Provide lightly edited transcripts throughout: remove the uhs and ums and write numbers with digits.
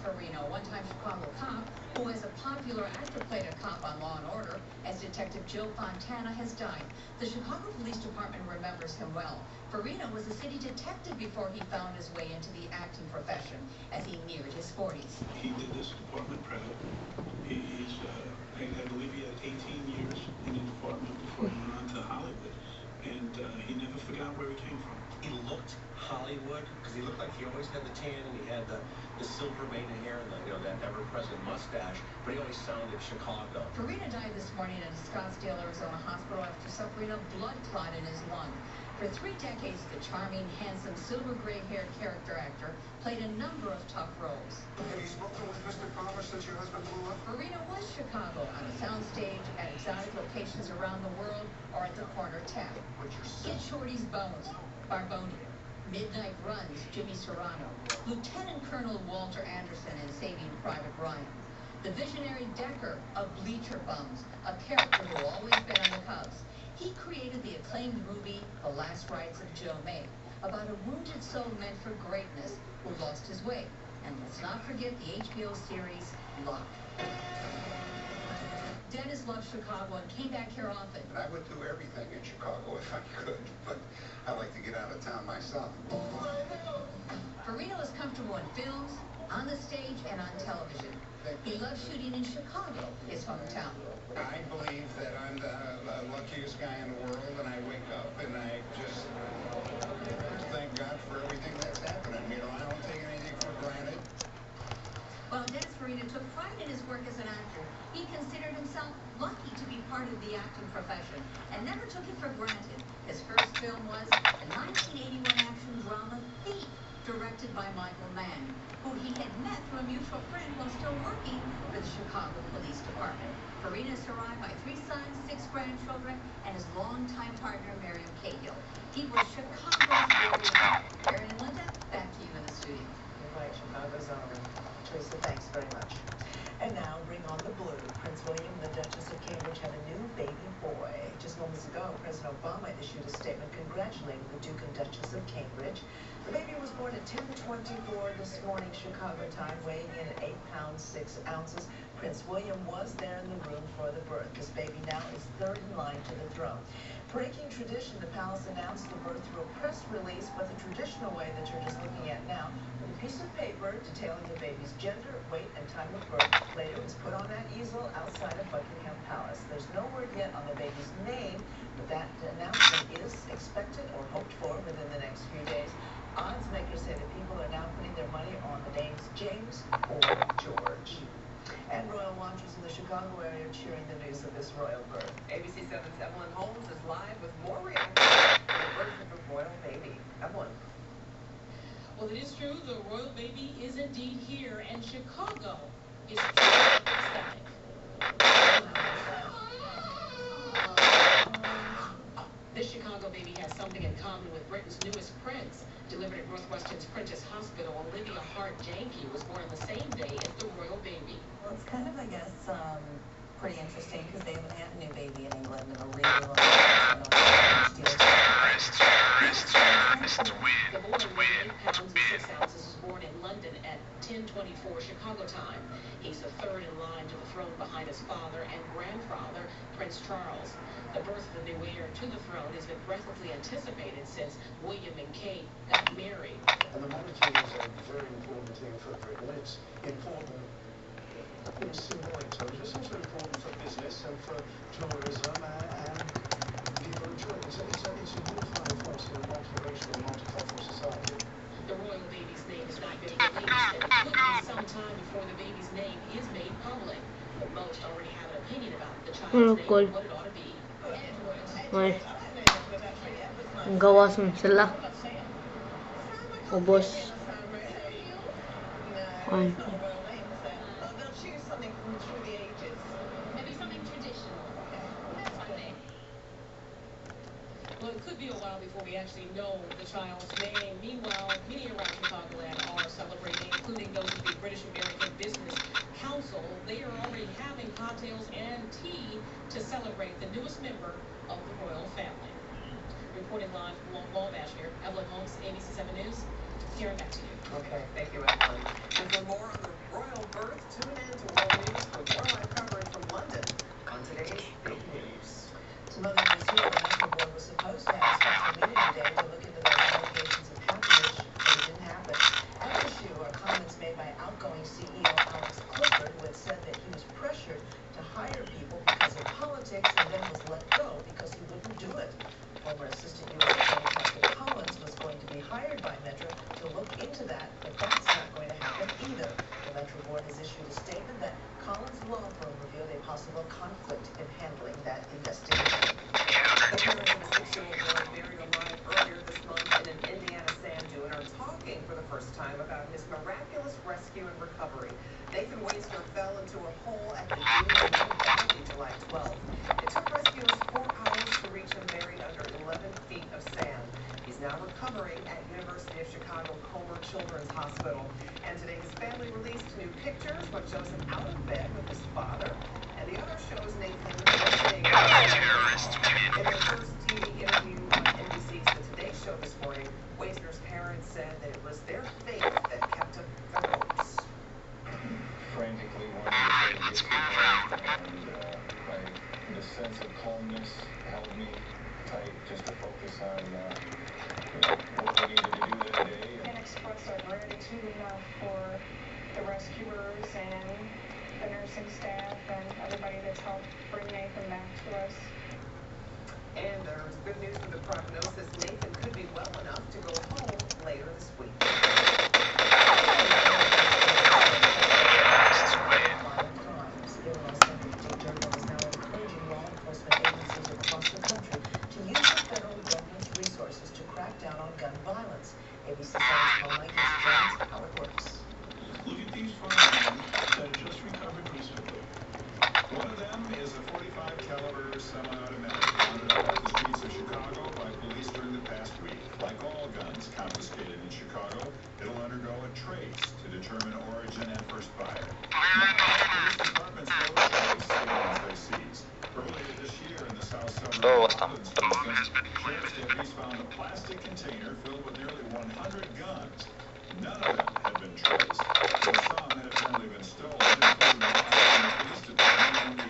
Farina, a one-time Chicago cop who, as a popular actor, played a cop on Law & Order, as Detective Joe Fontana, has died. The Chicago Police Department remembers him well. Farina was a city detective before he found his way into the acting profession as he neared his 40s. He did this department proud. I believe he had 18 years in the department before he went on to Hollywood. And he never forgot where he came from. He looked Hollywood because he looked like he always had the tan and he had the silver maiden hair and that ever-present mustache, but he always sounded Chicago. Farina died this morning at a Scottsdale, Arizona hospital after suffering a blood clot in his lung. For 3 decades, the charming, handsome, silver gray-haired character actor played a number of tough roles. Have you spoken with Mr. Palmer since your husband blew up? Farina was Chicago on a soundstage, at exotic locations around the world, or at the corner tap. Get Shorty's Bones, Barboni, Midnight Runs, Jimmy Serrano, Lieutenant Colonel Walter Anderson in Saving Private Ryan, the visionary Decker of Bleacher Bums, a character who always bet on the Cubs. He created the acclaimed movie The Last Rites of Joe May, about a wounded soul meant for greatness who lost his way. And let's not forget the HBO series Luck. Dennis loved Chicago and came back here often. I would do everything in Chicago if I could, but I like to get out of town myself. Farina was comfortable in films, on the stage, and on television. He loved shooting in Chicago, his hometown. I believe that I'm the luckiest guy in the world, and I wake up and I just thank God for everything that's happening. I don't take anything for granted. While Dennis Farina took pride in his work as an actor, he considered himself lucky to be part of the acting profession and never took it for granted. His first film was the 1981 action drama Thief, directed by Michael Mann, who he had met through a mutual friend while still working for the Chicago Police Department. Farina is survived by 3 sons, 6 grandchildren, and his longtime partner, Miriam Cahill. He was Chicago's warrior. Karen and Linda, back to you in the studio. You're right, Chicago's own. Teresa, thanks very much. And now, bring on the blue. Prince William and the Duchess of Cambridge have a new baby boy. Just moments ago, President Obama issued a statement congratulating the Duke and Duchess of Cambridge. The baby was born at 10:24 this morning, Chicago time, weighing in at 8 pounds 6 ounces. Prince William was there in the room for the birth. This baby now is 3rd in line to the throne. Breaking tradition, the palace announced the birth through a press release, but the traditional way that you're just looking at now, with a piece of paper detailing the baby's gender, weight, and time of birth. Later, it was put on that easel outside of Buckingham Palace. There's no word yet on the baby's name, but that announcement is expected or hoped for within the next few days. Odds makers say that people are now putting their money on the names James or George. And royal watchers in the Chicago area are cheering the news of this royal birth. ABC 7's Evelyn Holmes is live with more reactions to the birth of the royal baby. Evelyn. Well, it is true. The royal baby is indeed here, and Chicago is truly ecstatic. This Chicago baby has something in common with Britain's newest prince. Delivered at Northwestern's Prentice Hospital, Olivia Hart-Janke was born on the same day as the royal baby. Well, it's kind of, I guess, pretty interesting because they haven't had a new baby in England in a really long time. The boy, weighing 8 pounds and 6 ounces, was born in London at 10:24 Chicago time. He's the 3rd in line to the throne behind his father and grandfather, Prince Charles. The birth of the new heir to the throne has been breathlessly anticipated since William and Kate got married. And the monarchy is a very important thing for Britain. It's important in symbolic terms. It's also important for business and for tourism and people enjoy it. It's a unifying force in a multiracial, multicultural society. The royal baby's name is not yet released, and it could be some time before the baby's name is made public. But most already have an opinion about the child's name and what it ought to be. Gawa sila. Ubos. Ay. Maybe something traditional. Well, it could be a while before we actually know the child's name. Meanwhile, many around Chicagoland are celebrating, including those of the British American Business Council. They are already having cocktails and tea to celebrate the newest member of the royal family. Reporting live from Wabash here, Evelyn Holmes, ABC 7 News. Karen, back to you. Okay, thank you, Evelyn. And for more on the royal birth, tune in to World News for more live coverage from London on today's Big News. Some other news here, the Metro Board was supposed to have a special meeting today to look into those allegations of patronage, but it didn't happen. At issue are comments made by outgoing CEO Alex Clifford, who had said that he was pressured to hire people because of politics and then was let go because he wouldn't do it. Former Assistant U.S. Attorney Patrick Collins was going to be hired by Metro to look into that, but that's not going to happen either. The Metro Board has issued a statement that Collins' law firm revealed a possible conflict in handling that investigation. The parents of a 6-year-old boy buried alive earlier this month in an Indiana sand dune are talking for the first time about his miraculous rescue and recovery. Nathan Waisner fell into a hole at the dune in New Valley July 12th. It took rescuers 4 hours to reach him buried under 11 feet of sand. He's now recovering at University of Chicago Comer Children's Hospital. And today his family released new pictures, one shows him out of bed with his father, and the other shows Nathan listening. In their first TV interview on NBC's The Today Show this morning, Waisner's parents said that it was their faith that kept him the ropes. Frantically wanting to get to home, and the sense of calmness held me tight just to focus on what we needed to do that day. And express our gratitude now for the rescuers and the nursing staff and everybody that's helped bring Nathan back to us. And there's good news for the prognosis. Nathan could be well enough to go home later this week. ABC 7's Paul Mike explains how it works. Look at these firemen that just recovered recently. One of them is a .45 caliber semi-automatic found off the streets of Chicago by police during the past week. Like all guns confiscated in Chicago, it'll undergo a trace to determine origin and first buyer. Police departments will trace the guns they seize. Earlier this year in the South Suburbs of Auckland, sheriff's deputies found a plastic container filled with nearly 100 guns. None of them had been traced, but some had apparently been stolen, including the police department and the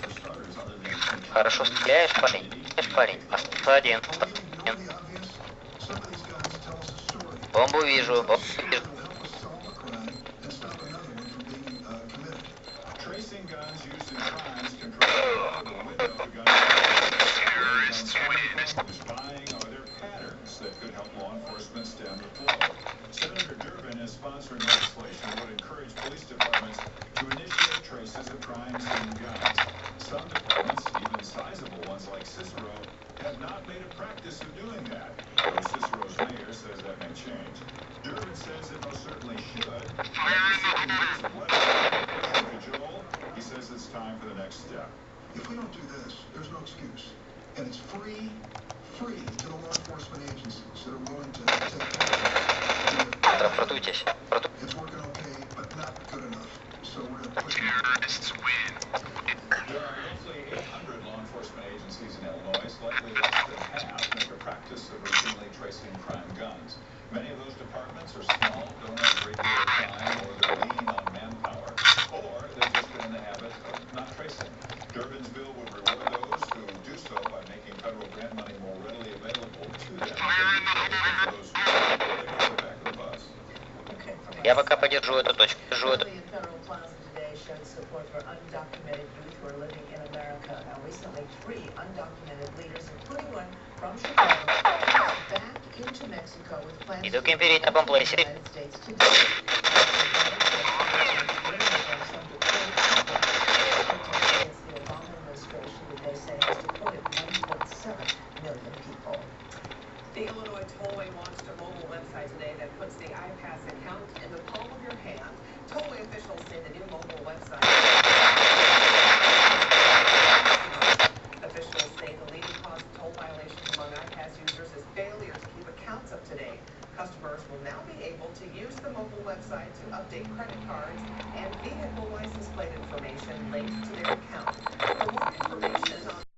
for starters, other than Хорошо стреляешь, парень. Парень. Один. Бомбу вижу. tracing guns used in crimes can provide the window to gun terrorists spying are there patterns that could help law enforcement stem the flow. Senator Durbin is sponsoring legislation that would encourage police departments to initiate traces of crimes in guns. Some departments, even sizable ones like Cicero, have not made a practice of doing that, though Cicero's mayor says that may change. Durbin says it most certainly should. Joel, he says it's time for the next step. If we don't do this, there's no excuse. And it's free to the law enforcement agencies that are willing to take part. It's working okay, but not good enough. So we're going to push it. Terrorists win. There are roughly 800 law enforcement agencies in Illinois, slightly less than half make a practice of routinely tracing crime guns. Many of those departments are small, don't have a great deal of time, or they're lean on manpower, or they've just been in the habit of not tracing. Durbin's bill would reward those who do so by making federal grant money more readily available to them. For those who don't, they go back to the bus. Я пока подержу эту точку. Federal Plaza today showed support for undocumented youth who are living in America. Now, recently, 3 undocumented leaders, including one from Chicago, back into Mexico with plans to Иду к империи на помплейсе. the United States today. The Illinois Tollway launched a mobile website today that puts the iPass account in the palm of your hand. Tollway officials say the new mobile